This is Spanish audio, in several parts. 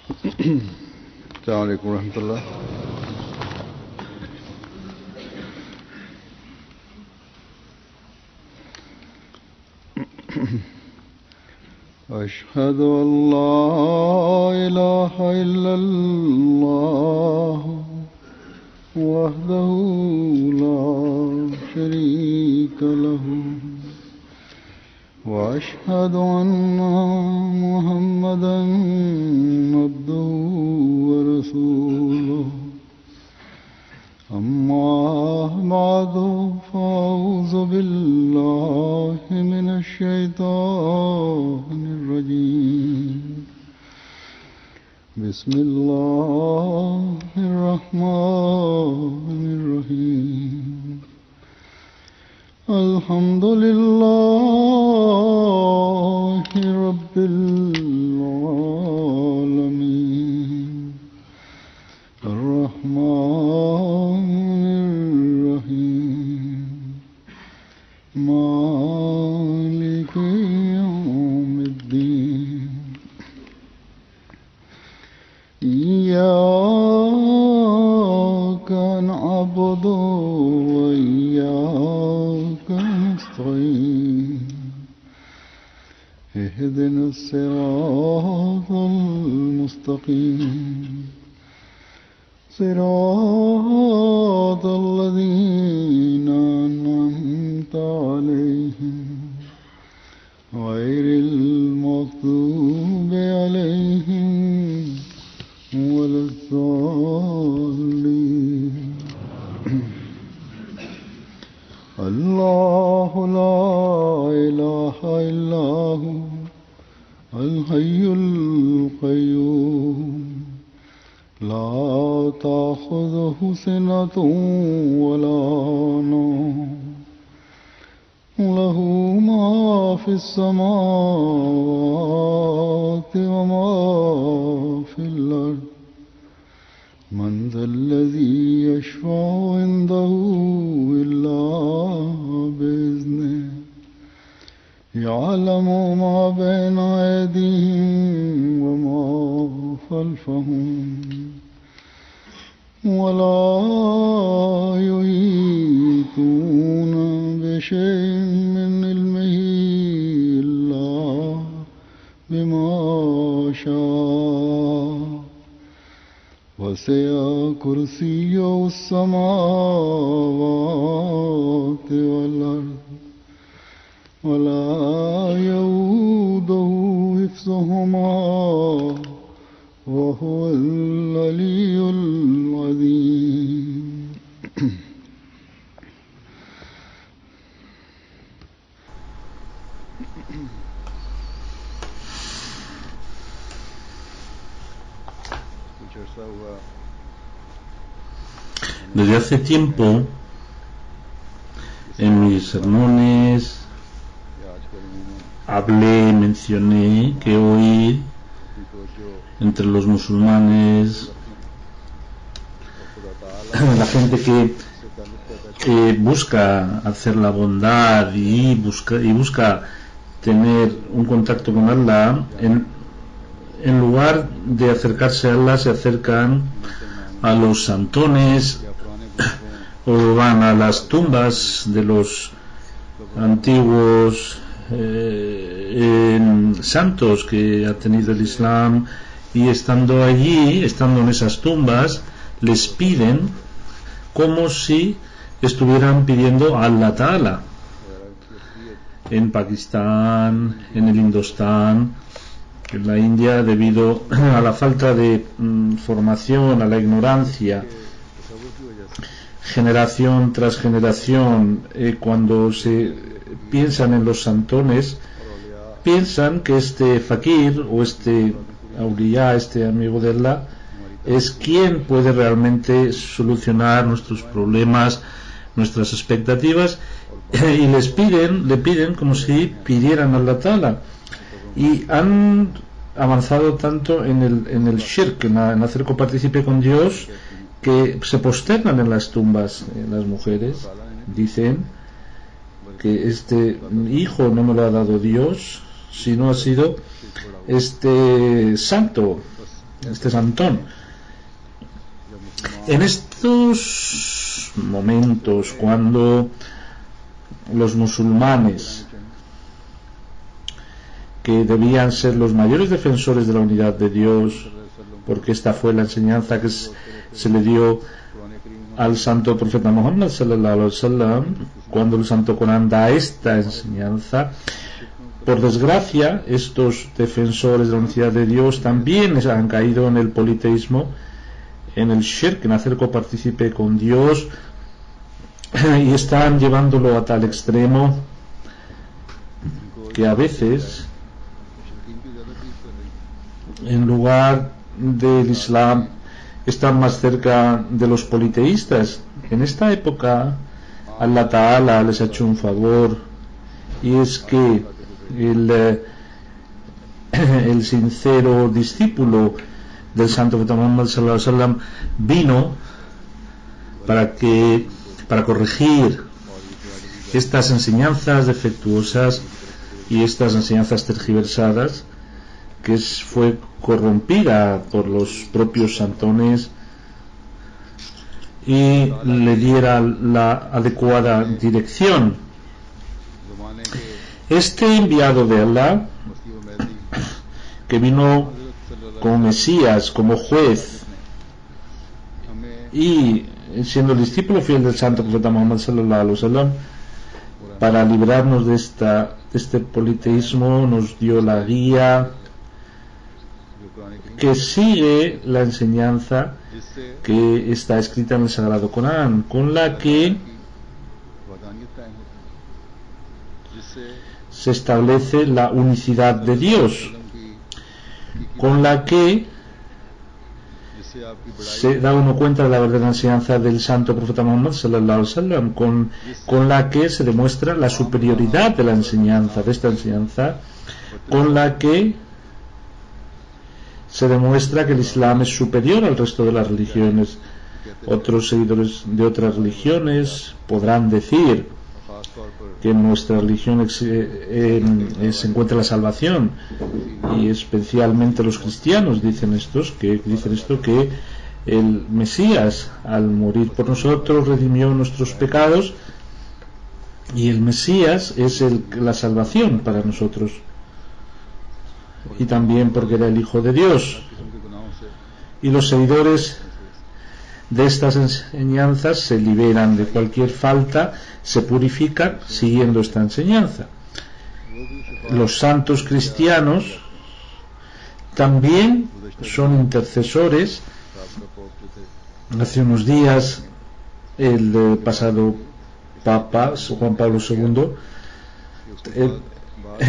अस्सलाम वालेकुम रहमतुल्लाह। अशहदु अल्ला इलाहा इल्लल्लाह वहदहु ला शरीका लहु वअशहदु अन्ना मुहम्मदन अब्दुहु व रसूलुहु अम्मा बअदु फ़अऊज़ु बिल्लाहि मिनश शैतानिर रजीम। बिस्मिल्लाहिर रहमानिर रहीम। अल्हम्दुलिल्लाहि रब्बिल आलमीन अर्रहमानिर रहीम मालिकि यौमिद्दीन। इय्याका नअबुदु व इय्याका नस्तईन। इहदिनस सिरातल मुस्तकीम सिरातल लज़ीना अन्अमता अलैहिम गैरिल मग़्दूबि अलैहिम वलद्दाल्लीन। अल्लाहु ला इलाहा इल्ला हु अल हय्युल क़य्यूम ला ताख़ुज़ुहु सिनतुन वला नौम लहू मा फ़िस समावाति व मा फ़िल अर्ज़। मन ज़ल्लज़ी यशफ़अु इंदहु इल्ला बिइज़्निहि यअलमु मा बैना अयदीहिम व मा ख़ल्फ़हुम वला युहीतूना बिशैइन मिन इल्मिहि इल्ला बिमा शाअ। वसिअ कुर्सियुहु अस्समावाति वल अर्ज़ वला यऊदुहु हिफ़्ज़ुहुमा वहुवल अलियुल अज़ीम। Desde hace tiempo, en mis sermones, mencioné que hoy, entre los musulmanes, la gente que busca hacer la bondad y busca tener un contacto con Allah, en lugar de acercarse a Allah, se acercan a los santones o van a las tumbas de los antiguos santos que ha tenido el Islam, y estando allí, estando en esas tumbas, les piden como si estuvieran pidiendo a Allah Ta'ala. En Pakistán, en el Indostán, en la India, debido a la falta de formación, a la ignorancia, generación tras generación, cuando se piensan en los santones, piensan que este fakir o este auliyá, este amigo de Allah, es quien puede realmente solucionar nuestros problemas, nuestras expectativas, y le piden como si pidieran a Allah Ta'ala. Y han avanzado tanto en el shirk, en hacer copartícipe con Dios, que se posternan en las tumbas. Las mujeres dicen que este hijo no me lo ha dado Dios, sino ha sido este santo, este santón. En estos momentos, cuando los musulmanes, que debían ser los mayores defensores de la unidad de Dios, porque esta fue la enseñanza que se le dio al santo profeta Muhammad sallallahu alaihi wasallam, cuando el santo Corán da esta enseñanza, por desgracia estos defensores de la unidad de Dios también han caído en el politeísmo, en el shirk, en hacer copartícipe con Dios, y están llevándolo a tal extremo que a veces, en lugar del Islam, están más cerca de los politeístas. En esta época Allah Ta'ala les ha hecho un favor, y es que el sincero discípulo del santo profeta Muhammad sallallahu alaihi wasallam vino para corregir estas enseñanzas defectuosas y estas enseñanzas tergiversadas, que fue corrompida por los propios santones, y le diera la adecuada dirección. Este enviado de Allah, que vino como Mesías, como juez, y siendo el discípulo fiel del santo profeta Muhammad sallallahu alaihi wasallam, para librarnos de este politeísmo, nos dio la guía que sigue la enseñanza que está escrita en el Sagrado Corán, con la que se establece la unicidad de Dios, con la que se da uno cuenta de la verdadera enseñanza del santo profeta Muhammad sallallahu alaihi wasallam, con la que se demuestra la superioridad de la enseñanza, de esta enseñanza, con la que se demuestra que el Islam es superior al resto de las religiones. Otros seguidores de otras religiones podrán decir que en nuestra religión se encuentra la salvación, y especialmente los cristianos dicen esto, que el Mesías, al morir por nosotros, redimió nuestros pecados, y el Mesías es la salvación para nosotros, y también porque era el Hijo de Dios. Y los seguidores de estas enseñanzas se liberan de cualquier falta, se purifican siguiendo esta enseñanza. Los santos cristianos también son intercesores. Hace unos días el pasado Papa Juan Pablo II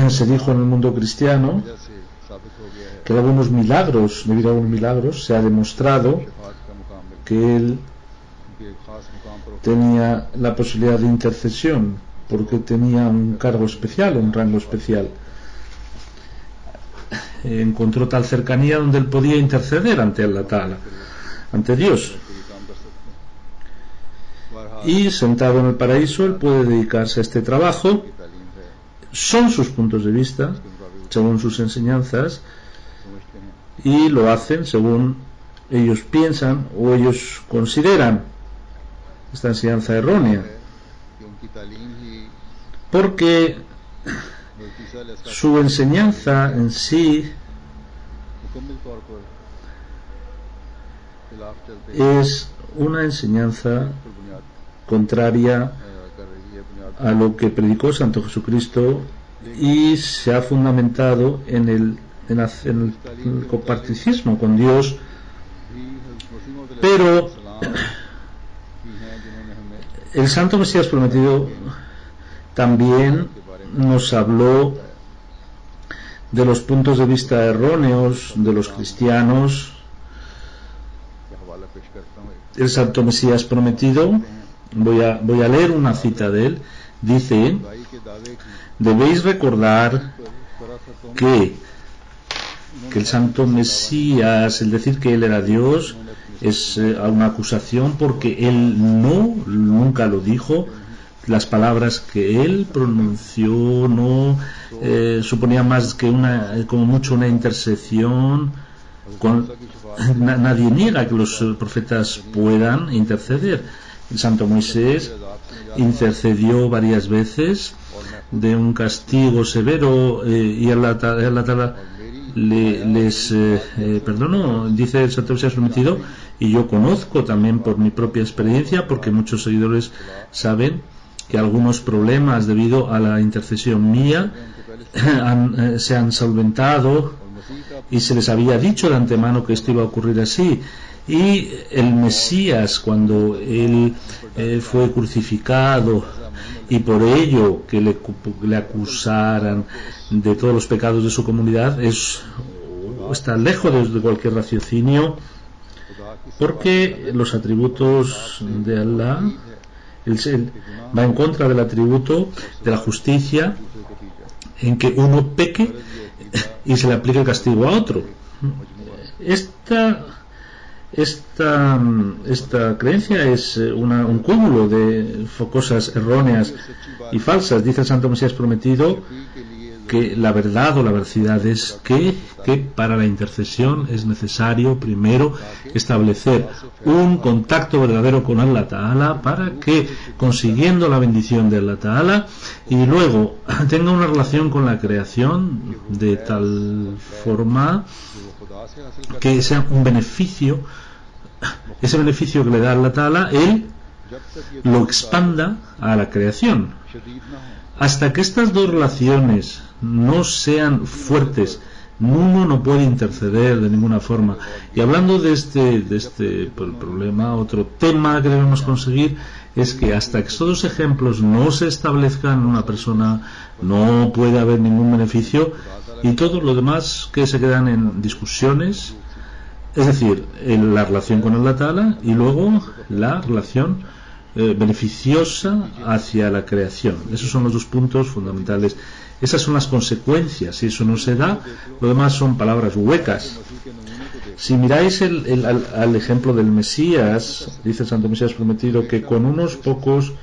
se dijo en el mundo cristiano que debido a algunos milagros se ha demostrado que él tenía la posibilidad de intercesión, porque tenía un cargo especial, un rango especial. Encontró tal cercanía donde él podía interceder ante Allah Ta'ala, ante Dios, y sentado en el paraíso él puede dedicarse a este trabajo. Son sus puntos de vista según sus enseñanzas, y lo hacen según ellos piensan o ellos consideran esta enseñanza errónea, porque su enseñanza en sí es una enseñanza contraria a lo que predicó Santo Jesucristo, y se ha fundamentado en el coparticismo con Dios. Pero el Santo Mesías prometido también nos habló de los puntos de vista erróneos de los cristianos. El Santo Mesías prometido, voy a leer una cita de él, dice: debéis recordar que el Santo Mesías, el decir que él era Dios, es una acusación, porque él nunca lo dijo. Las palabras que él pronunció no suponían más que como mucho una intercesión, nadie niega que los profetas puedan interceder. El santo Moisés intercedió varias veces de un castigo severo y Allah Ta'ala les perdonó. Dice el santo Moisés prometido, y yo conozco también por mi propia experiencia, porque muchos seguidores saben que algunos problemas debido a la intercesión mía se han solventado, y se les había dicho de antemano que esto iba a ocurrir así. Y el Mesías, cuando él fue crucificado, y por ello que le acusaran de todos los pecados de su comunidad, está lejos de cualquier raciocinio, porque los atributos de Allah, él va en contra del atributo de la justicia, en que uno peque y se le aplique el castigo a otro. Esta creencia es un cúmulo de cosas erróneas y falsas. Dice el santo Mesías prometido que la verdad o la veracidad es que para la intercesión es necesario primero establecer un contacto verdadero con Allah Ta'ala, para que, consiguiendo la bendición de Allah Ta'ala, y luego tenga una relación con la creación de tal forma que sea un beneficio, ese beneficio que le da Allah Ta'ala, él lo expanda a la creación. Hasta que estas dos relaciones no sean fuertes, uno no puede interceder de ninguna forma. Y hablando de este problema, otro tema que debemos conseguir es que hasta que estos dos ejemplos no se establezcan en una persona, no puede haber ningún beneficio, y todo lo demás que se quedan en discusiones, es decir, en la relación con Allah Ta'ala y luego la relación beneficiosa hacia la creación. Esos son los dos puntos fundamentales. Esas son las consecuencias. Si eso no se da, lo demás son palabras huecas. Si miráis al ejemplo del Mesías, dice el santo Mesías prometido que con unos pocos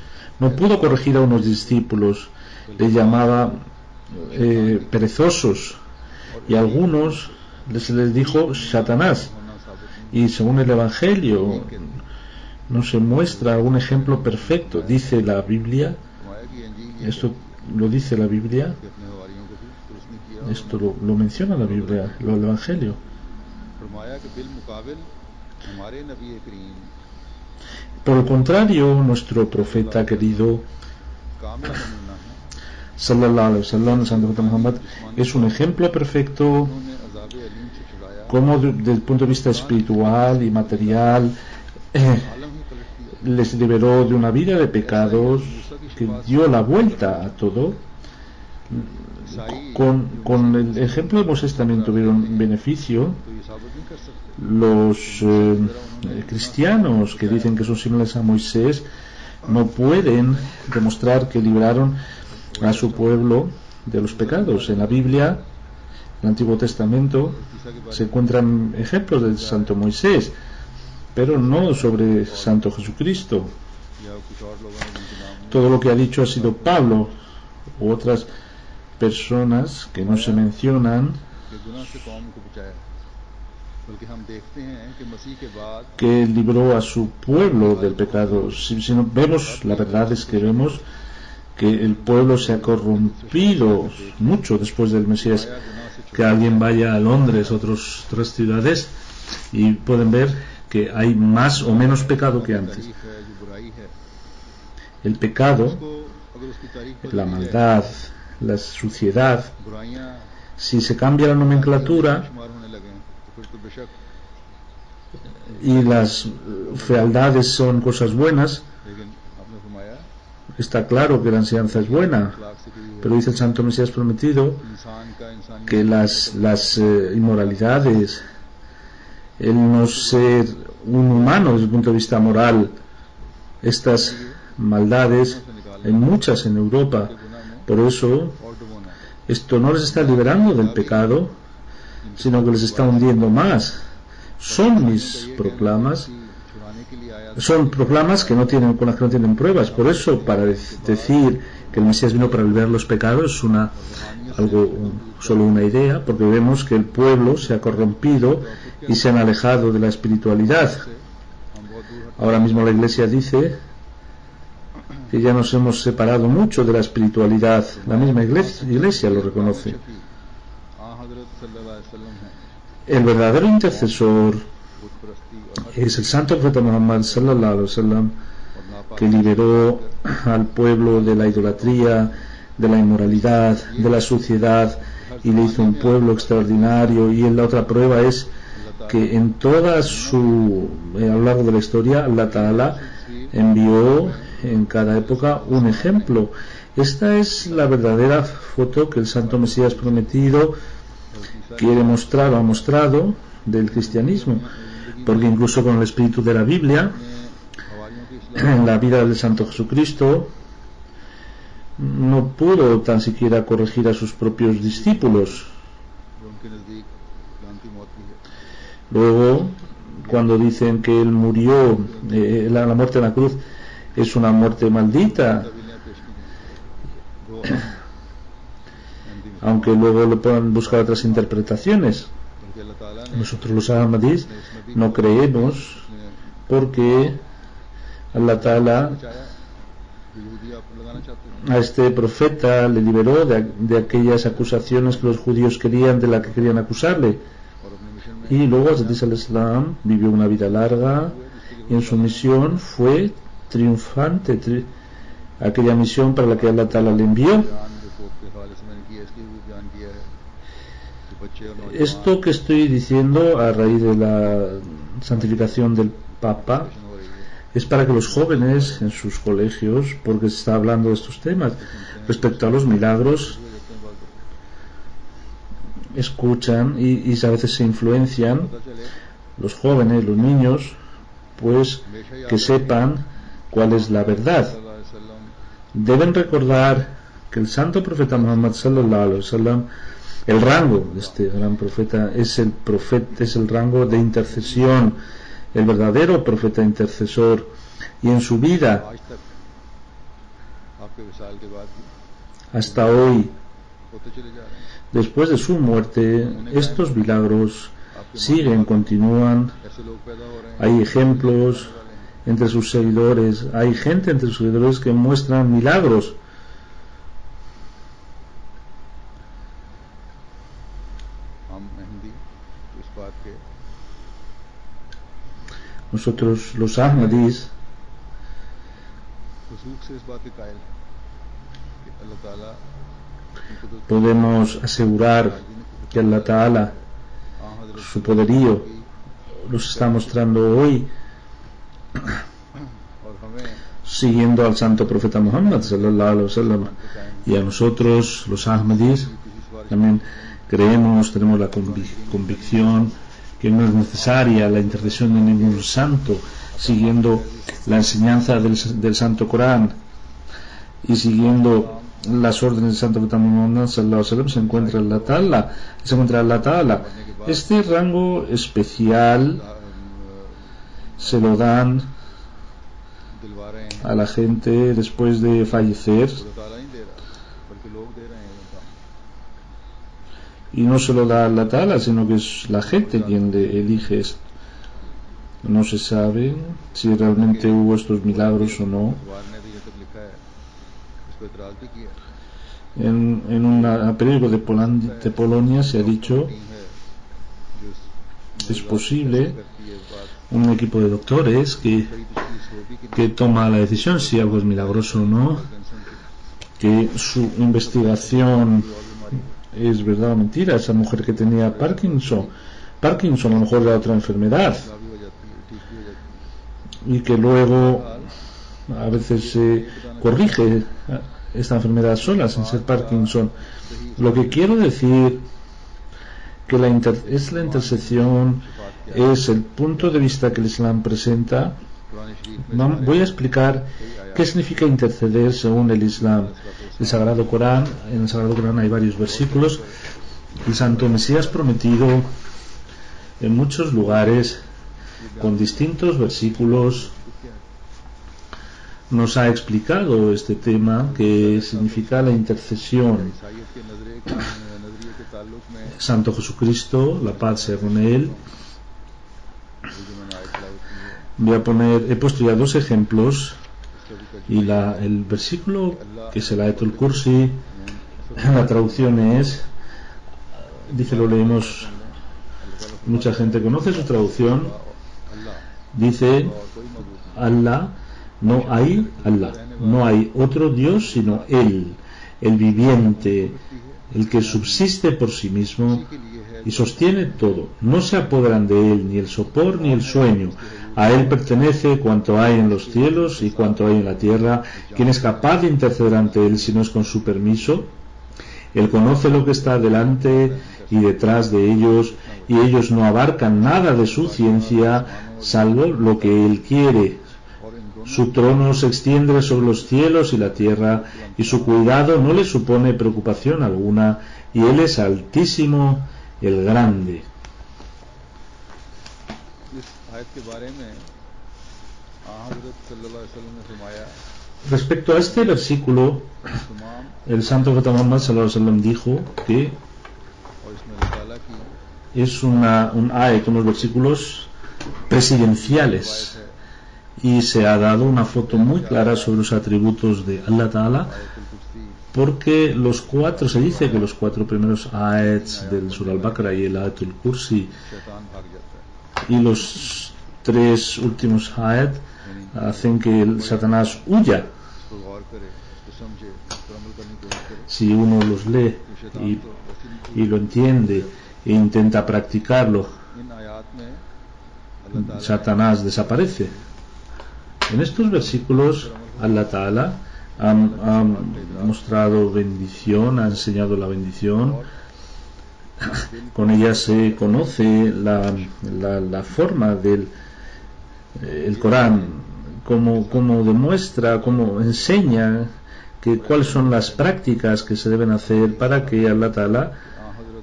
no pudo corregir a unos discípulos, le llamaba perezosos, y a algunos se les dijo Satanás. Y según el Evangelio no se muestra un ejemplo perfecto. Dice la Biblia, esto lo dice la Biblia, esto lo menciona la Biblia, el Evangelio. Por el contrario, nuestro profeta querido Sallallahu Alaihi Wasallam, el santo profeta Muhammad, es un ejemplo perfecto, como desde el punto de vista espiritual y material les liberó de una vida de pecados, que dio la vuelta a todo. Con el ejemplo de Moisés también tuvieron beneficio. Los cristianos que dicen que son similares a Moisés no pueden demostrar que libraron a su pueblo de los pecados. En la Biblia, en el Antiguo Testamento, se encuentran ejemplos del santo Moisés, pero no sobre santo Jesucristo. Todo lo que ha dicho ha sido Pablo u otras personas que no se mencionan, que libró a su pueblo del pecado. Si no vemos, la verdad es que vemos que el pueblo se ha corrompido mucho después del Mesías. Que alguien vaya a Londres, otras ciudades, y pueden ver que hay más o menos pecado que antes. El pecado, la maldad, la suciedad, si se cambia la nomenclatura y las fealdades son cosas buenas, está claro que la enseñanza es buena, pero dice el santo Mesías prometido que las inmoralidades, el no ser un humano desde el punto de vista moral, estas maldades, hay muchas en Europa. Por eso esto no les está liberando del pecado, sino que les está hundiendo más. Son mis proclamas, son proclamas que no tienen, con las que no tienen pruebas. Por eso, para decir que el Mesías vino para aliviar los pecados es solo una idea, porque vemos que el pueblo se ha corrompido y se han alejado de la espiritualidad. Ahora mismo la Iglesia dice que ya nos hemos separado mucho de la espiritualidad. La misma Iglesia lo reconoce. El verdadero intercesor es el santo profeta Muhammad sallallahu alaihi wasallam, que liberó al pueblo de la idolatría, de la inmoralidad, de la suciedad, y le hizo un pueblo extraordinario. Y la otra prueba es que en toda a lo largo de la historia, Allah Ta'ala envió en cada época un ejemplo. Esta es la verdadera foto que el Santo Mesías prometido quiere mostrar o ha mostrado del cristianismo, porque incluso con el espíritu de la Biblia, en la vida del Santo Jesucristo, no pudo tan siquiera corregir a sus propios discípulos. Luego, cuando dicen que él murió, la muerte en la cruz es una muerte maldita, aunque luego le puedan buscar otras interpretaciones, nosotros los ahmadís no creemos, porque Allah Ta'ala a este profeta le liberó de aquellas acusaciones que los judíos querían, de la que querían acusarle. Y luego Hazrat al-Islam vivió una vida larga y en su misión fue triunfante, aquella misión para la que Allah Ta'ala le envió. Esto que estoy diciendo a raíz de la santificación del Papa es para que los jóvenes en sus colegios, porque se está hablando de estos temas respecto a los milagros, escuchan y a veces se influencian, los jóvenes, los niños, pues que sepan cuál es la verdad. Deben recordar que el santo profeta Muhammad sallallahu alaihi wasallam, el rango de este gran profeta es el rango de intercesión, el verdadero profeta intercesor, y en su vida hasta hoy, después de su muerte, estos milagros continúan. Hay ejemplos entre sus seguidores, hay gente entre sus seguidores que muestran milagros. Nosotros los Ahmadis podemos asegurar que Allah Ta'ala, su poderío, los está mostrando hoy, siguiendo al santo profeta Muhammad sallallahu alaihi wasallam. Y a nosotros los Ahmadis también tenemos la convicción que no es necesaria la intercesión de ningún santo, siguiendo la enseñanza del Santo Corán y siguiendo las órdenes del Santo Profeta Muhammad sallallahu alaihi wasallam, se encuentra Allah Ta'ala. Este rango especial se lo dan a la gente después de fallecer, y no se lo da a Allah Ta'ala, sino que es la gente quien le elige esto. No se sabe si realmente hubo estos milagros o no. En un periódico de Polonia se ha dicho que es posible un equipo de doctores que toma la decisión si algo es milagroso o no, que su investigación es verdad o mentira. Esa mujer que tenía Parkinson a lo mejor era otra enfermedad, y que luego a veces se corrige esta enfermedad sola sin ser Parkinson. Lo que quiero decir que la intercesión es el punto de vista que el Islam presenta. Voy a explicar qué significa interceder según el Islam. En el Sagrado Corán hay varios versículos. El Santo Mesías prometido en muchos lugares, con distintos versículos, nos ha explicado este tema que significa la intercesión. Santo Jesucristo, la paz sea con él. He puesto ya dos ejemplos, y el versículo que es el Ayatul Kursi, la traducción dice, lo leemos, mucha gente conoce su traducción, dice: Allah, no hay Allah, no hay otro Dios sino Él, el viviente, el que subsiste por sí mismo y sostiene todo. No se apoderan de Él ni el sopor ni el sueño. A Él pertenece cuanto hay en los cielos y cuanto hay en la tierra. ¿Quién es capaz de interceder ante Él si no es con su permiso? Él conoce lo que está delante y detrás de ellos, y ellos no abarcan nada de su ciencia salvo lo que Él quiere. Su trono se extiende sobre los cielos y la tierra, y su cuidado no le supone preocupación alguna, y Él es altísimo, el grande. Respecto a este versículo, el santo Profeta Muhammad sallallahu alaihi wasallam dijo que es un ayat, unos versículos presidenciales, y se ha dado una foto muy clara sobre los atributos de Allah Ta'ala, porque se dice que los 4 primeros ayats del Surah Al-Baqarah y el Ayatul Kursi y los 3 últimos ayat hacen que el Satanás huya si uno los lee y lo entiende e intenta practicarlo. Satanás desaparece. En estos versículos Allah Ta'ala ha mostrado bendición, ha enseñado la bendición. Con ella se conoce la forma del el Corán, cómo demuestra, cómo enseña cuáles son las prácticas que se deben hacer para que Allah Ta'ala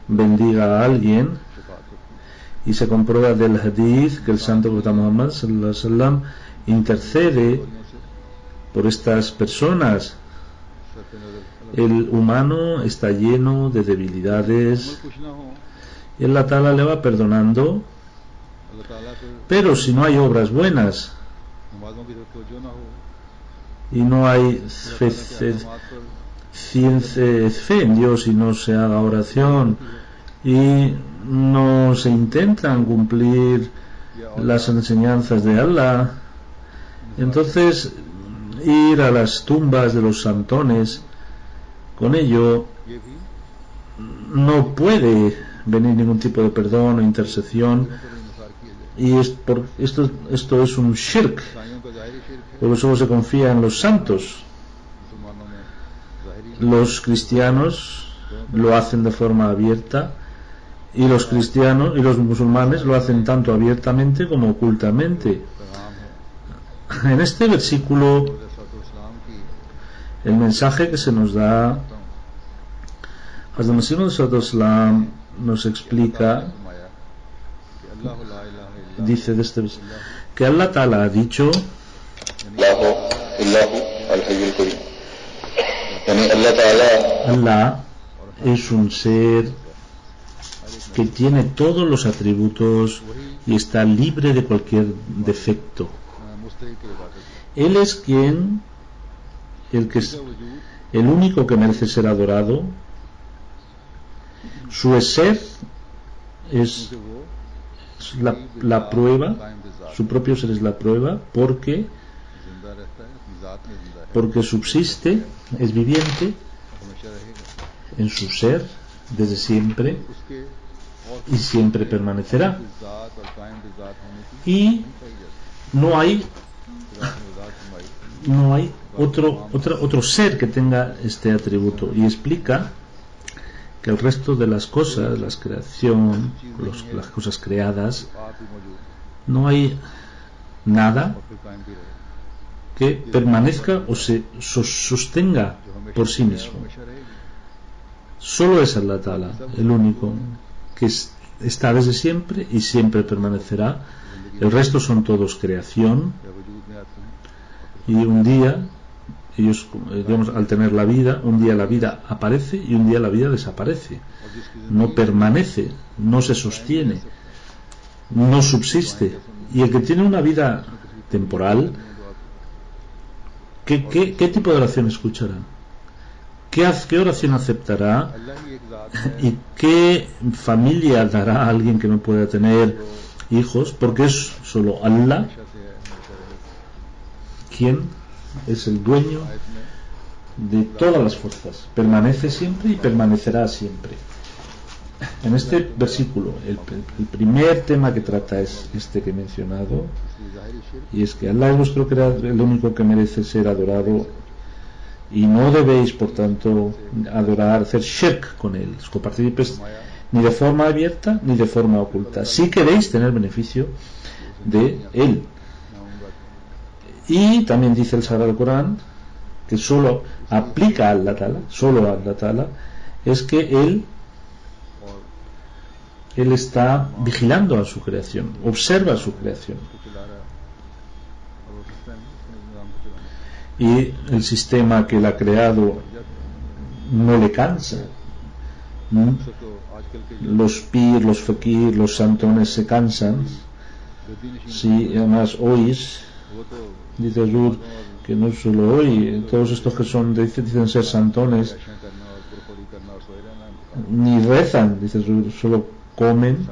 bendiga a alguien, y se comprueba del hadith que el santo Profeta Muhammad sallallahu alaihi wasallam intercede por estas personas. El humano está lleno de debilidades y Allah Ta'ala le va perdonando, pero si no hay obras buenas y no hay fe en Dios, y no se haga oración y no se intentan cumplir las enseñanzas de Allah, entonces ir a las tumbas de los santones, con ello no puede venir ningún tipo de perdón o intercesión, y esto es un shirk, porque solo se confía en los santos. Los cristianos lo hacen de forma abierta, y los cristianos y los musulmanes lo hacen tanto abiertamente como ocultamente. En este versículo, el mensaje que se nos da, Hazrat Masih Maud Islam nos explica, dice de este versículo, que Allah Ta'ala ha dicho: Allah es un ser que tiene todos los atributos y está libre de cualquier defecto. Él es el único que merece ser adorado. Su ser es la prueba, su propio ser es la prueba, porque subsiste, es viviente en su ser desde siempre y siempre permanecerá, y no hay otro ser que tenga este atributo. Y explica que el resto de las cosas, las cosas creadas, no hay nada que permanezca o se sostenga por sí mismo. Solo es Allah Ta'ala el único que está desde siempre y siempre permanecerá. El resto son todos creación, y un día ellos, digamos, al tener la vida, un día la vida aparece y un día la vida desaparece, no permanece, no se sostiene, no subsiste. Y el que tiene una vida temporal, ¿qué tipo de oración escuchará? ¿Qué oración aceptará? ¿Y qué familia dará a alguien que no pueda tener hijos? Porque es solo Allah quien es el dueño de todas las fuerzas, permanece siempre y permanecerá siempre. En este versículo el primer tema que trata es este que he mencionado, y es que Allah es vuestro creador, el único que merece ser adorado, y no debéis por tanto adorar, hacer shirk con él, copartícipes, ni de forma abierta ni de forma oculta, si queréis tener beneficio de él. Y también dice el Sagrado Corán que solo aplica a Allah Ta'ala, solo a Allah Ta'ala, es que él está vigilando a su creación, observa su creación, y el sistema que él ha creado no le cansa. Los pir, los fakir, los santones se cansan. Si además oís, dice Azur, que no solo hoy, todos estos que son dicen ser santones ni rezan, dice Azur, solo comen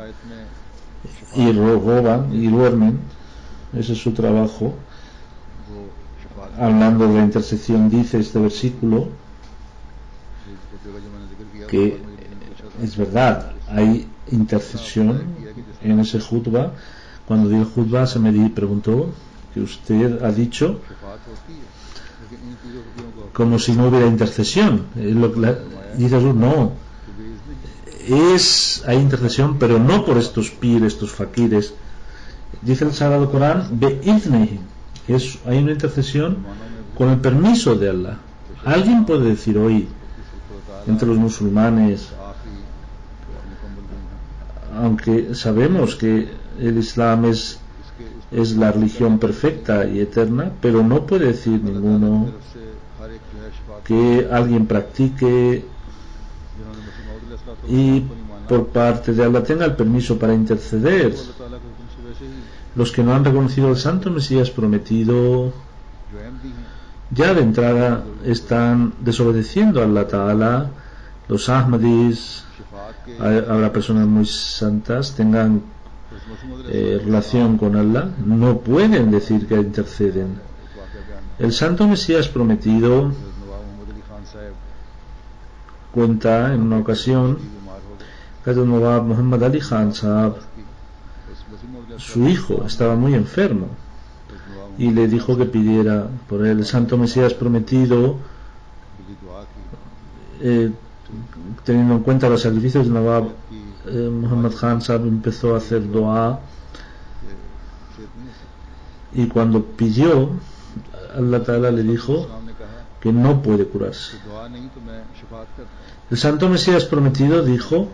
y roban y duermen. Ese es su trabajo. Hablando de la intersección, dice este versículo que es verdad, hay intercesión en ese jutba. Cuando di el jutba se me preguntó que usted ha dicho como si no hubiera intercesión. Dice no, hay intercesión, pero no por estos pir, estos fakires. Dice el Sagrado Corán, hay una intercesión con el permiso de Allah. Alguien puede decir hoy entre los musulmanes, aunque sabemos que el Islam es la religión perfecta y eterna, pero no puede decir ninguno que alguien practique y por parte de Allah tenga el permiso para interceder. Los que no han reconocido al Santo Mesías prometido ya de entrada están desobedeciendo a Allah Ta'ala. Los Ahmadis, habrá personas muy santas, tengan relación con Allah, no pueden decir que interceden. El Santo Mesías prometido cuenta en una ocasión que el Nawab Muhammad Ali Khan Sahab, su hijo, estaba muy enfermo y le dijo que pidiera por él. El Santo Mesías prometido, teniendo en cuenta los sacrificios de Nawab Muhammad Khan Sahab, empezó a hacer dua, y cuando pidió, Allah Ta'ala le dijo que no puede curarse. El Santo Mesías prometido dijo: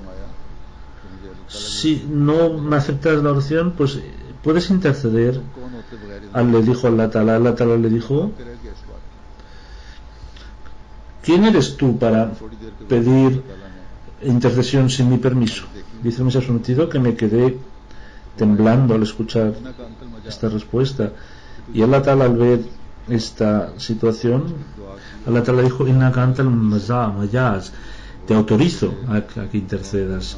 si no me aceptas la oración, pues puedes interceder. Le dijo Allah Ta'ala le dijo: ¿quién eres tú para pedir intercesión sin mi permiso? Dice el Mesías prometido que me quedé temblando al escuchar esta respuesta, y Allah Ta'ala, al ver esta situación, Allah Ta'ala dijo: innaka antal majaz, te autorizo a que intercedas.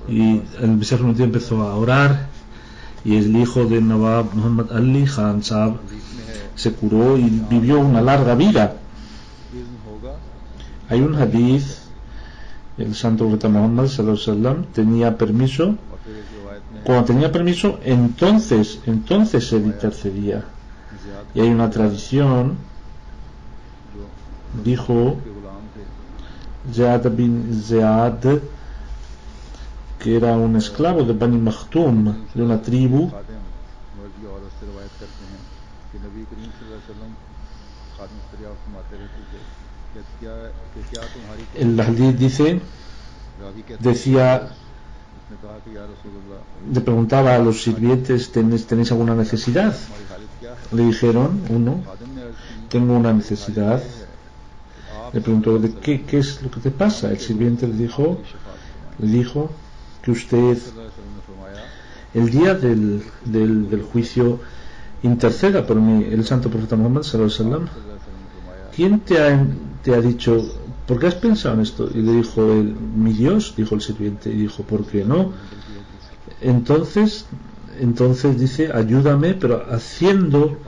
Y el Mesías prometido empezó a orar, y el hijo de Nawab Muhammad Ali Khan Sahab se curó y vivió una larga vida. Hay un hadith, el santo profeta Muhammad sallallahu alaihi wasallam tenía permiso. Cuando tenía permiso, entonces se intercedía. Y hay una tradición, dijo Ziyad bin Ziyad, que era un esclavo de Bani Makhtum, de una tribu. El hadith le preguntaba a los sirvientes: ¿tenéis alguna necesidad? Le dijeron uno, tengo una necesidad. Le preguntó, ¿qué es lo que te pasa? El sirviente le dijo que usted el día del juicio interceda por mí. El santo profeta Muhammad sallallahu alaihi wasallam, ¿quién te ha dicho, por qué has pensado en esto? Y le dijo mi Dios, dijo el sirviente, y dijo, ¿por qué no? Entonces dice, ayúdame, pero haciendo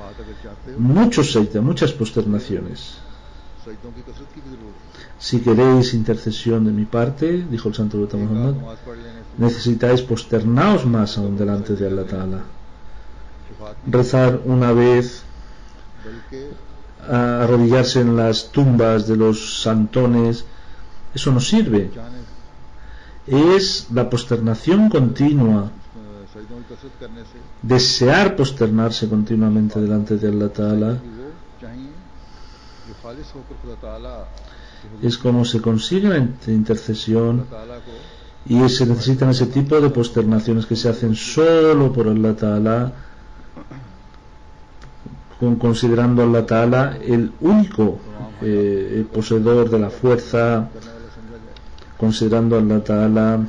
muchos sajda, muchas posternaciones. Si queréis intercesión de mi parte, dijo el santo profeta Muhammad, necesitáis posternaos más aún delante de Allah Ta'ala. Rezar una vez, arrodillarse en las tumbas de los santones, eso no sirve. Es la posternación continua, desear posternarse continuamente delante de Allah Ta'ala. Es como se consigue la intercesión, y se necesitan ese tipo de posternaciones que se hacen solo por Allah Ta'ala, considerando a Allah Ta'ala el único poseedor de la fuerza, considerando a Allah Ta'ala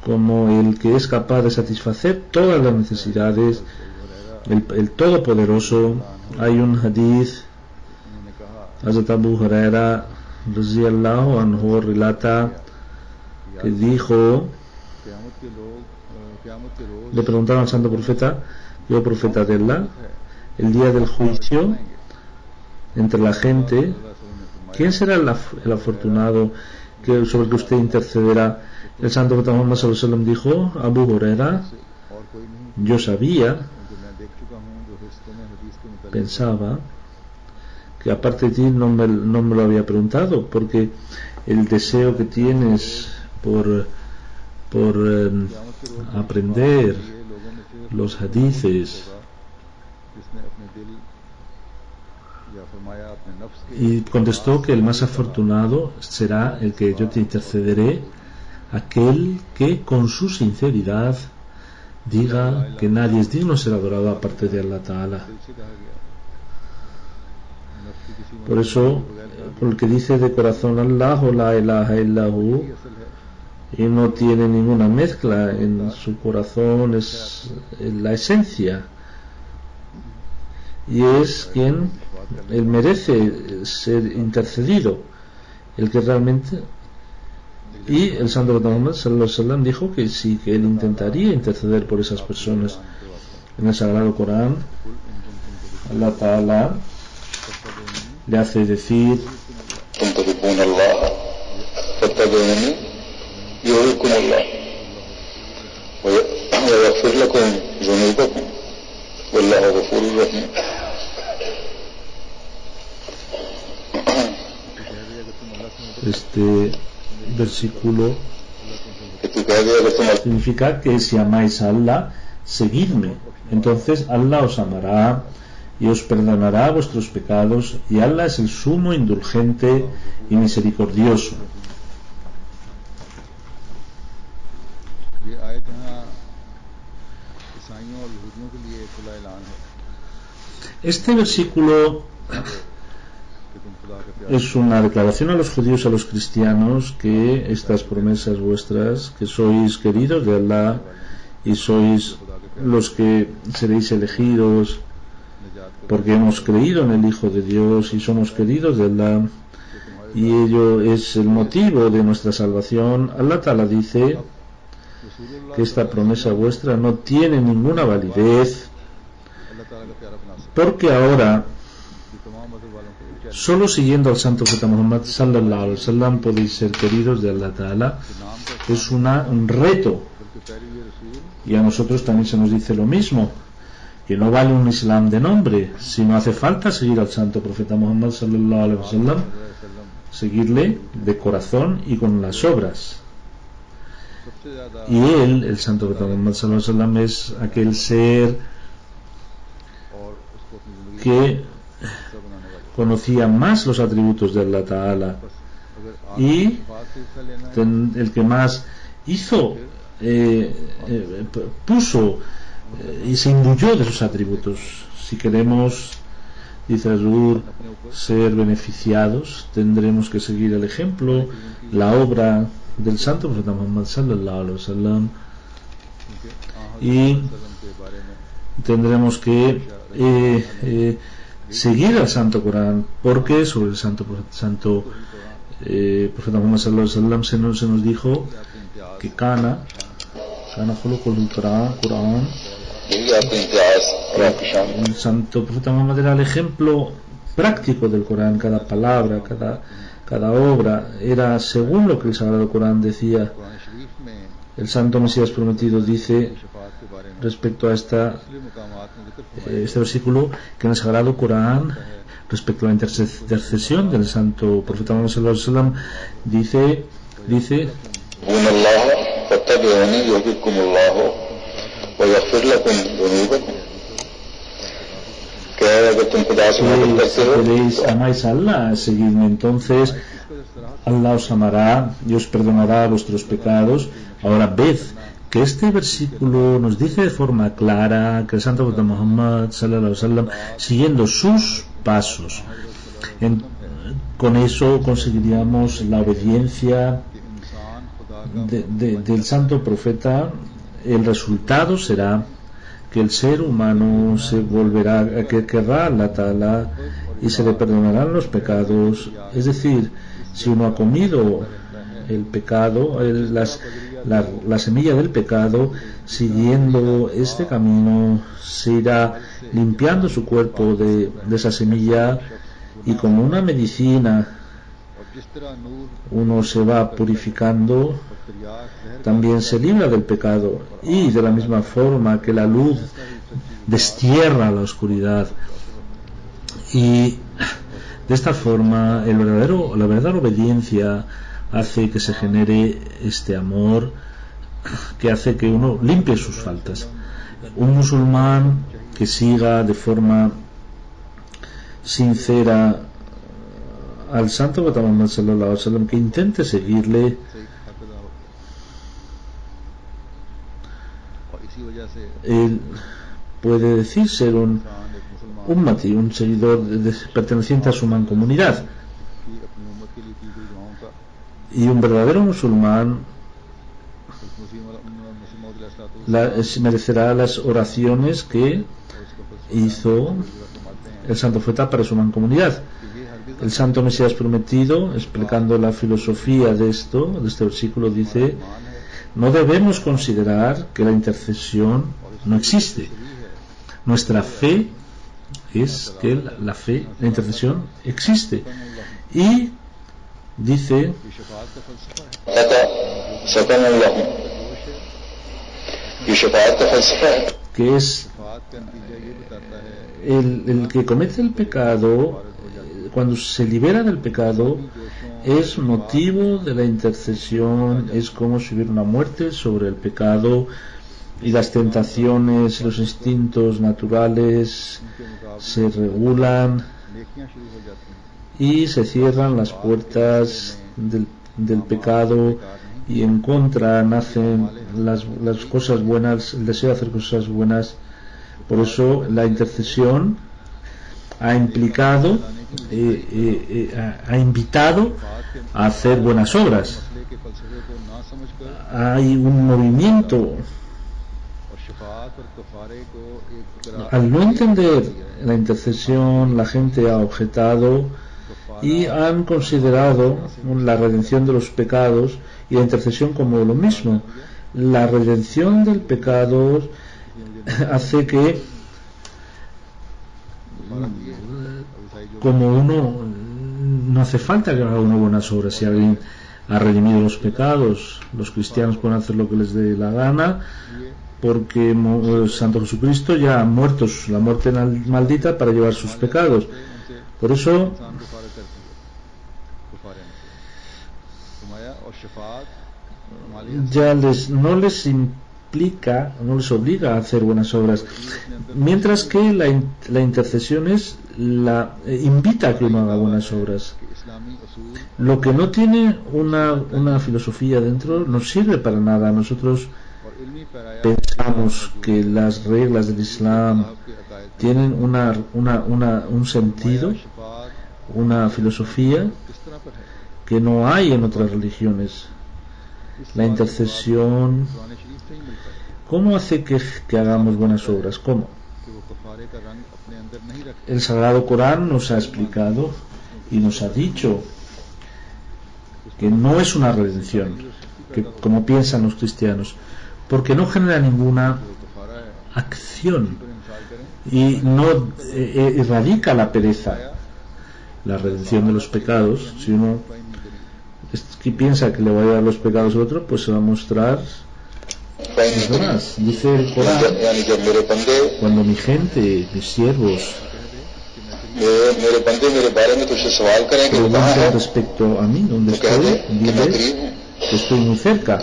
como el que es capaz de satisfacer todas las necesidades, el todopoderoso. Hay un hadith, Hazrat Abu Huraira radhiyallahu anhu relata que dijo, le preguntaron al santo profeta, yo profeta de Allah, el día del juicio entre la gente, ¿quién será el afortunado sobre el que usted intercederá? El santo profeta Muhammad sallallahu alaihi wasallam dijo, Abu Huraira, yo sabía, pensaba que aparte de ti no me lo había preguntado, porque el deseo que tienes por aprender los hadices, y contestó que el más afortunado será el que yo te intercederé, aquel que con su sinceridad diga que nadie es digno de ser adorado aparte de Allah Ta'ala. Por eso, por el que dice de corazón Allahu la ilaha illahu, y no tiene ninguna mezcla en su corazón, es la esencia, y es quien él merece ser intercedido, el que realmente. Y el santo profeta Muhammad sallallahu alaihi wasallam dijo que sí, que él intentaría interceder por esas personas. En el sagrado Corán, Allah Ta'ala le hace decir, este versículo significa que si amáis a Allah, seguidme, entonces Allah os amará y os perdonará vuestros pecados, y Allah es el sumo indulgente y misericordioso. Este versículo es una declaración a los judíos, a los cristianos, que estas promesas vuestras, que sois queridos de Allah y sois los que seréis elegidos porque hemos creído en el Hijo de Dios y somos queridos de Allah, y ello es el motivo de nuestra salvación. Allah Ta'ala dice que esta promesa vuestra no tiene ninguna validez, porque ahora solo siguiendo al santo profeta Muhammad sallallahu alaihi wasallam podéis ser queridos de Allah Ta'ala. Es un reto, y a nosotros también se nos dice lo mismo, que no vale un Islam de nombre, sino hace falta seguir al santo profeta Muhammad sallallahu alaihi wasallam, seguirle de corazón y con las obras. Y él, el santo profeta Muhammad sallallahu alaihi wasallam, es aquel ser que conocía más los atributos de Allah Ta'ala, y el que más hizo, puso y se imbuyó de sus atributos. Si queremos dice Hazur, ser beneficiados, tendremos que seguir el ejemplo, la obra del santo profeta Muhammad sallallahu alaihi wasallam, y tendremos que seguir al santo Corán, porque sobre el santo profeta Muhammad sallallahu alaihi wasallam se nos dijo que Kana khuluqul Corán, el santo profeta Muhammad era el ejemplo práctico del Corán, cada palabra, cada obra era según lo que el Sagrado Corán decía. El santo Mesías prometido dice respecto a este versículo que en el Sagrado Corán, respecto a la intercesión del santo profeta Muhammad sallallahu alaihi wasallam, dice si queréis amáis a Allah, seguidme, entonces Allah os amará y os perdonará vuestros pecados. Ahora ved que este versículo nos dice de forma clara que el santo profeta Muhammad sallallahu alaihi wasallam, siguiendo sus pasos, con eso conseguiríamos la obediencia del santo profeta. El resultado será que el ser humano se volverá, que querrá a Allah Ta'ala y se le perdonarán los pecados. Es decir, si uno ha comido el pecado, la semilla del pecado, siguiendo este camino se irá limpiando su cuerpo de esa semilla, y como una medicina uno se va purificando, también se libra del pecado, y de la misma forma que la luz destierra la oscuridad, y de esta forma la verdadera obediencia hace que se genere este amor que hace que uno limpie sus faltas. Un musulmán que siga de forma sincera al santo profeta Muhammad sallallahu alaihi wasallam, que intente seguirle, él puede decir ser un ummati, un seguidor perteneciente a su mancomunidad, y un verdadero musulmán merecerá las oraciones que hizo el santo profeta para su mancomunidad. El santo Mesías prometido, explicando la filosofía de este versículo, dice: no debemos considerar que la intercesión no existe. Nuestra fe es que la intercesión existe, y dice que es el que comete el pecado, cuando se libera del pecado, es motivo de la intercesión, es como si hubiera una muerte sobre el pecado, y las tentaciones, los instintos naturales se regulan y se cierran las puertas del pecado, y en contra nacen las cosas buenas, el deseo de hacer cosas buenas. Por eso la intercesión ha implicado, ha invitado a hacer buenas obras. Hay un movimiento. Al no entender la intercesión, la gente ha objetado y han considerado la redención de los pecados y la intercesión como lo mismo. La redención del pecado hace que, como uno, no hace falta que haga uno buenas obras. Si alguien ha redimido los pecados, los cristianos pueden hacer lo que les dé la gana, porque el Santo Jesucristo ya ha muerto la muerte maldita para llevar sus pecados. Por eso ya no les implica, no les obliga a hacer buenas obras, mientras que la intercesión invita a que uno haga buenas obras. Lo que no tiene una filosofía dentro no sirve para nada. Nosotros pensamos que las reglas del Islam tienen un sentido, una filosofía que no hay en otras religiones. La intercesión, ¿cómo hace que hagamos buenas obras? ¿Cómo? El Sagrado Corán nos ha explicado y nos ha dicho que no es una redención, que como piensan los cristianos, porque no genera ninguna acción y no erradica la pereza. La redención de los pecados, si uno que piensa que le va a llevar los pecados a otro, pues se va a mostrar más. Dice el Corán, cuando mi gente, mis siervos, preguntan respecto a mí, ¿dónde estoy? Dile que estoy muy cerca.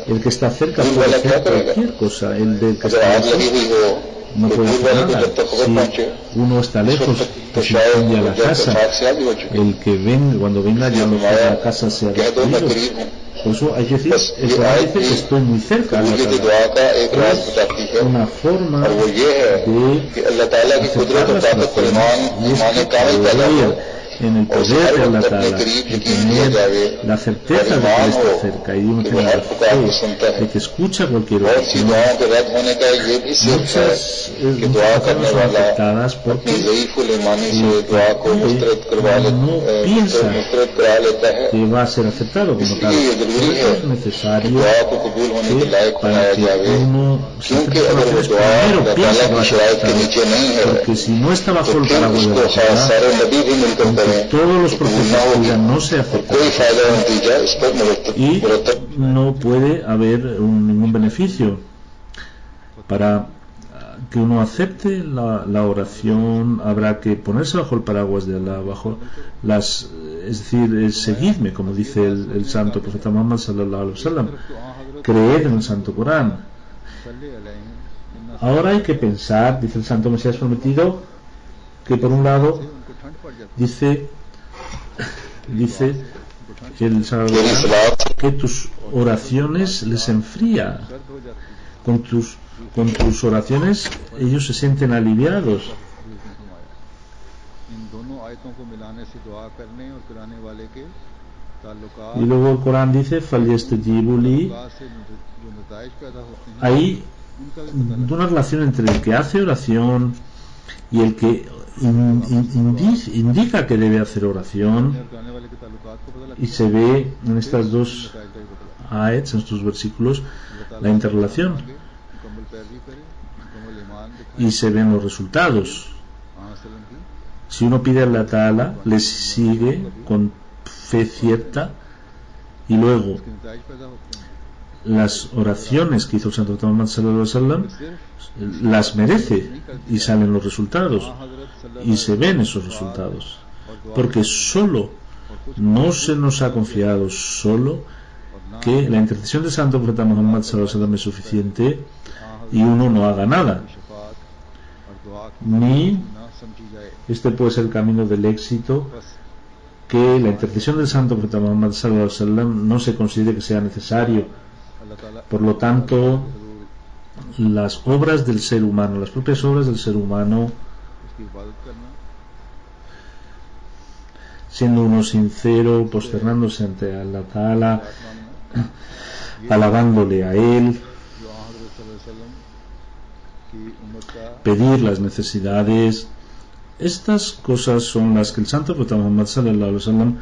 El que está cerca puede hacer cualquier cosa, el del que está lejos no puede hacer nada. Si uno está lejos, que se incendia la casa, el que venga, cuando venga ya no la casa se ha destruido. Por eso hay que decir, el Corán dice que estoy muy cerca de es una forma de aceptar las oraciones, y es que creer en el poder de Allah Ta'ala, de tener la certeza de que Él está cerca, y uno tiene la fe de que escucha cualquier oración. Muchas oraciones son aceptadas porque no piensa que va a ser aceptado como tal. Por eso es necesario que para que uno se acerque a oraciones primero piensa que va a ser aceptado, porque si no está bajo el paraguas de la Ta'ala, aunque todos los procesos digan no se aceptan y no puede haber ningún beneficio. Para que uno acepte la oración habrá que ponerse bajo el paraguas de Allah, bajo las, es decir, seguidme, como dice el santo profeta Muhammad sallallahu alaihi wasallam, creed en el santo Corán. Ahora hay que pensar, dice el santo Mesías prometido, que por un lado dice el Sagrado Corán que tus oraciones les enfría. Con tus oraciones ellos se sienten aliviados. Y luego el Corán dice فَلْيَسْتَجِيبُوا لِي. Hay una relación entre el que hace oración y el que indica que debe hacer oración, y se ve en estas dos ayats, en estos versículos, la interrelación, y se ven los resultados. Si uno pide a Allah Ta'ala, les sigue con fe cierta, y luego las oraciones que hizo el santo Muhammad sallallahu alaihi wasallam las merece, y salen los resultados y se ven esos resultados, porque solo no se nos ha confiado solo que la intercesión del santo profeta Muhammad sallallahu alaihi wasallam es suficiente y uno no haga nada, ni este puede ser el camino del éxito, que la intercesión del santo profeta Muhammad sallallahu alaihi wasallam no se considere que sea necesario. Por lo tanto, las obras del ser humano, las propias obras del ser humano, siendo uno sincero, posternándose ante Allah Ta'ala, alabándole a Él, pedir las necesidades, estas cosas son las que el santo profeta Muhammad sallallahu alaihi wasallam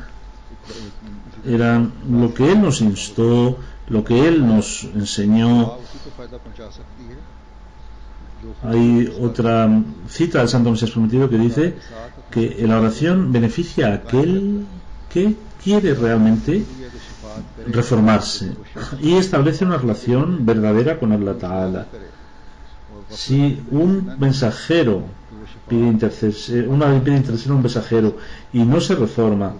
eran lo que Él nos instó, lo que Él nos enseñó. Hay otra cita del Santo Mesías prometido que dice que la oración beneficia a aquel que quiere realmente reformarse y establece una relación verdadera con Allah Ta'ala. Si un mensajero pide intercesión a un mensajero y no se reforma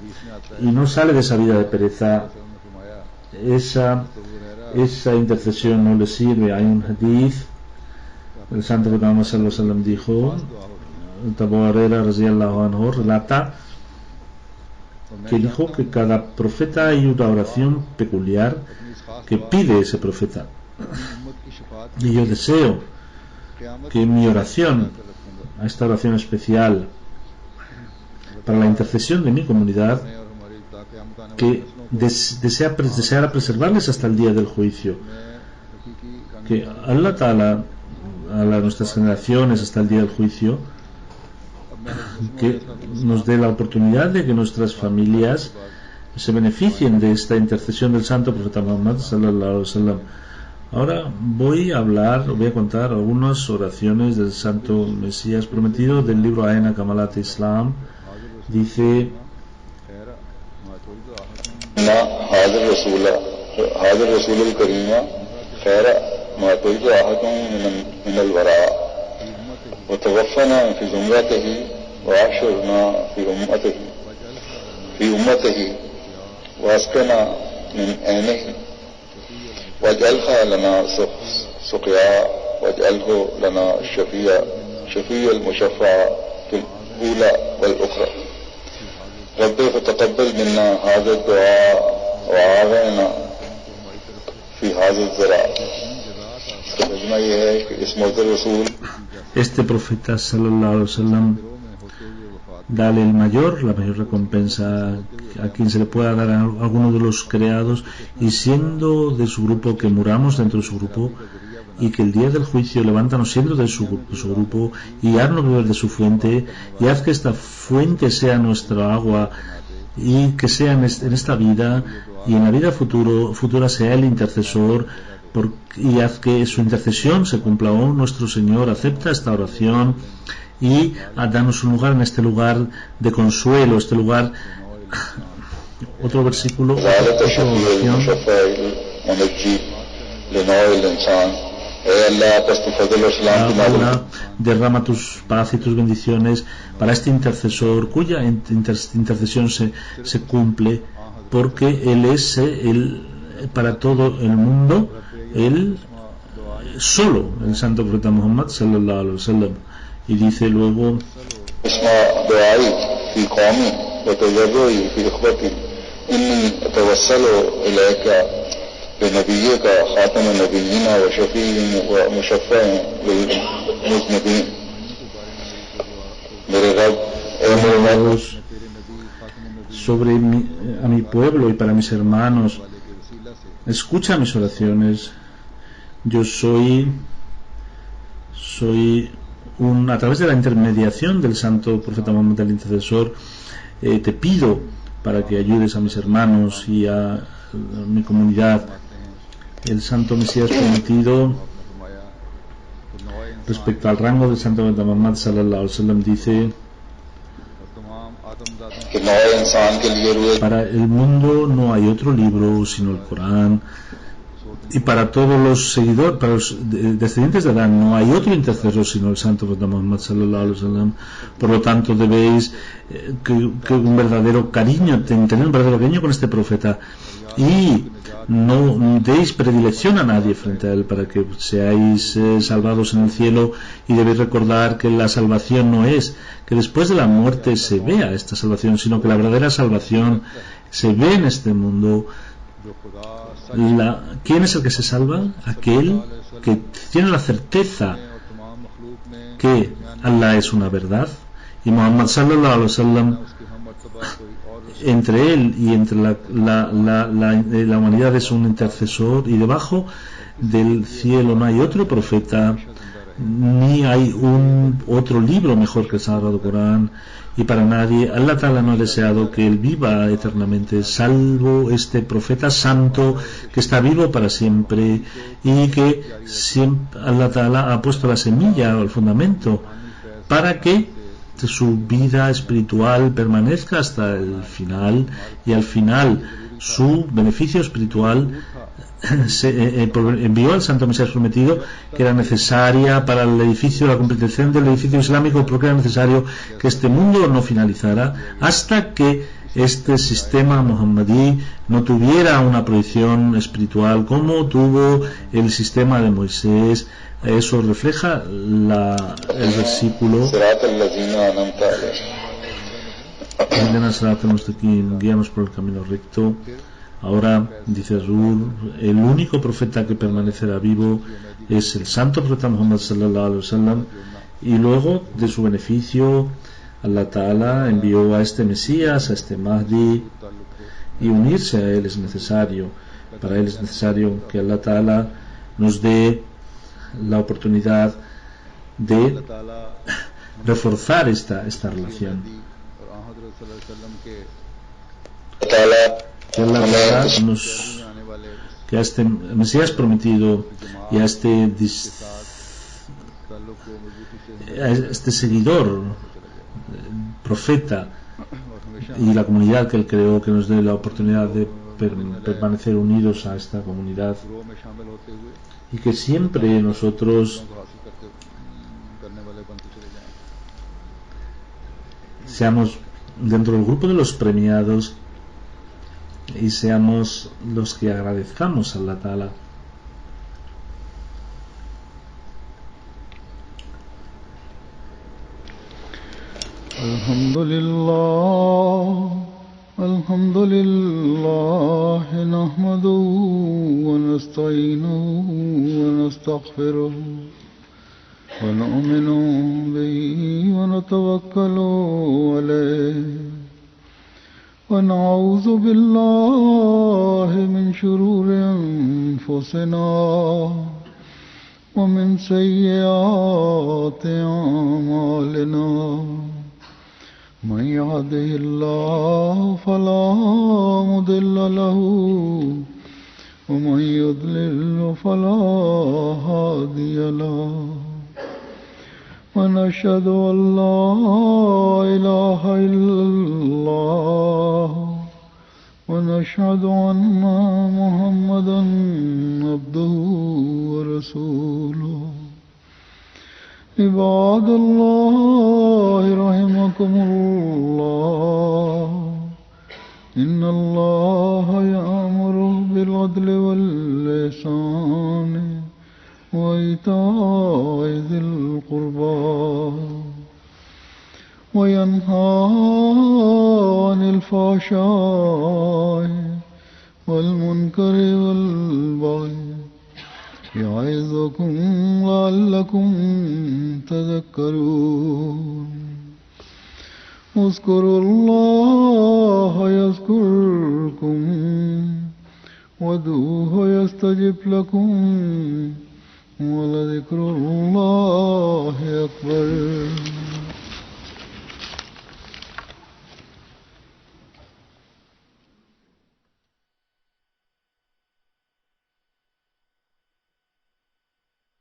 y no sale de esa vida de pereza, esa intercesión no le sirve. Hay un hadith, el santo Muhammad sallallahu alaihi wasallam dijo, Abu Hurairah radhiyallahu anhu relata que dijo que cada profeta hay una oración peculiar que pide ese profeta. Y yo deseo que mi oración, a esta oración especial para la intercesión de mi comunidad, que deseara preservarles hasta el día del juicio, que Allah Ta'ala a nuestras generaciones hasta el día del juicio, que nos dé la oportunidad de que nuestras familias se beneficien de esta intercesión del santo profeta Muhammad sallallahu alaihi wasallam. Ahora voy a contar algunas oraciones del santo Mesías prometido del libro Aena Kamalat Islam. Dice: وتوفنا في زمرته وعاشرنا في أمته واسقنا من عينه واجعلها لنا سقيا واجعله لنا شفيع المشفع في الأولى والأخرى. ربي فتقبل منا هذا الدعاء وعافنا في هذا الزراع. ترجمہ یہ ہے کہ اس موت رسول este profeta sallallahu alaihi wasallam, dale la mayor recompensa a quien se le pueda dar a alguno de los creados, y siendo de su grupo que muramos dentro de su grupo, y que el día del juicio levántanos siendo de su grupo y haznos beber de su fuente, y haz que esta fuente sea nuestra agua, y que sea en esta vida y en la vida futura sea el intercesor, y haz que su intercesión se cumpla. Oh nuestro Señor, acepta esta oración y danos un lugar en este lugar de consuelo, este lugar. Otro versículo, otra oración. Allah, derrama tus paz y tus bendiciones para este intercesor cuya intercesión se cumple, porque Él es para todo el mundo, Él solo, el santo profeta Muhammad sallallahu alaihi wasallam. Y dice luego: sobre a mi pueblo y para mis hermanos, escucha mis oraciones. Yo soy a través de la intermediación del santo profeta Muhammad, el intercesor, te pido para que ayudes a mis hermanos y a mi comunidad. El santo Mesías prometido, respecto al rango del santo profeta Muhammad sallallahu alaihi wasallam, dice: para el mundo no hay otro libro sino el Corán, y para todos los seguidores, para los descendientes de Adán, no hay otro intercesor sino el santo profeta Muhammad sallallahu alaihi wasallam. Por lo tanto, debéis que un verdadero cariño, tener un verdadero cariño con este profeta, y no deis predilección a nadie frente a él, para que seáis salvados en el cielo. Y debéis recordar que la salvación no es que después de la muerte se vea esta salvación, sino que la verdadera salvación se ve en este mundo. ¿Quién es el que se salva? Aquel que tiene la certeza que Allah es una verdad, y Muhammad sallallahu alaihi wasallam, entre él y entre la humanidad, es un intercesor, y debajo del cielo no hay otro profeta, ni hay otro libro mejor que el Sagrado Corán, y para nadie Allah Ta'ala no ha deseado que él viva eternamente, salvo este profeta santo que está vivo para siempre, y que siempre Allah Ta'ala ha puesto la semilla o el fundamento para que su vida espiritual permanezca hasta el final, y al final su beneficio espiritual envió al santo Mesías prometido, que era necesaria para el edificio, la completación del edificio islámico, porque era necesario que este mundo no finalizara hasta que este sistema muhammadí no tuviera una proyección espiritual como tuvo el sistema de Moisés. Eso refleja el versículo: Ihdina siratal mustaqim, guíanos por el camino recto. Ahora, dice Rul, el único profeta que permanecerá vivo es el santo profeta Muhammad sallallahu alaihi wasallam, y luego de su beneficio Allah Ta'ala envió a este Mesías, a este Mahdi, y unirse a él es necesario. Para él es necesario que Allah Ta'ala nos dé la oportunidad de reforzar esta relación. Que Allah Ta'ala que a este Mesías prometido y a este seguidor, profeta, y la comunidad que él creó, que nos dé la oportunidad de permanecer unidos a esta comunidad, y que siempre nosotros seamos dentro del grupo de los premiados y seamos los que agradezcamos a Allah Ta'ala. Alhamdulillah, nahmaduhu wa nasta'inuhu wa nastaghfiruhu wa nu'minu bihi wa natawakkalu alayhi ونعوذ بالله من شرور أنفسنا ومن سيئات أعمالنا من يهده الله فلا مضل له ومن يضلل فلا هادي له ونشهد أن لا إله إلا الله ونشهد أن محمدا عبده ورسوله عباد الله رحمكم الله إن الله يأمر بالعدل والإحسان وإيتاء ذي القربى وينهى عن الفحشاء والمنكر والبغي يعظكم لعلكم تذكرون اذكروا الله يذكركم وادعوه يستجب لكم ولذكر الله أكبر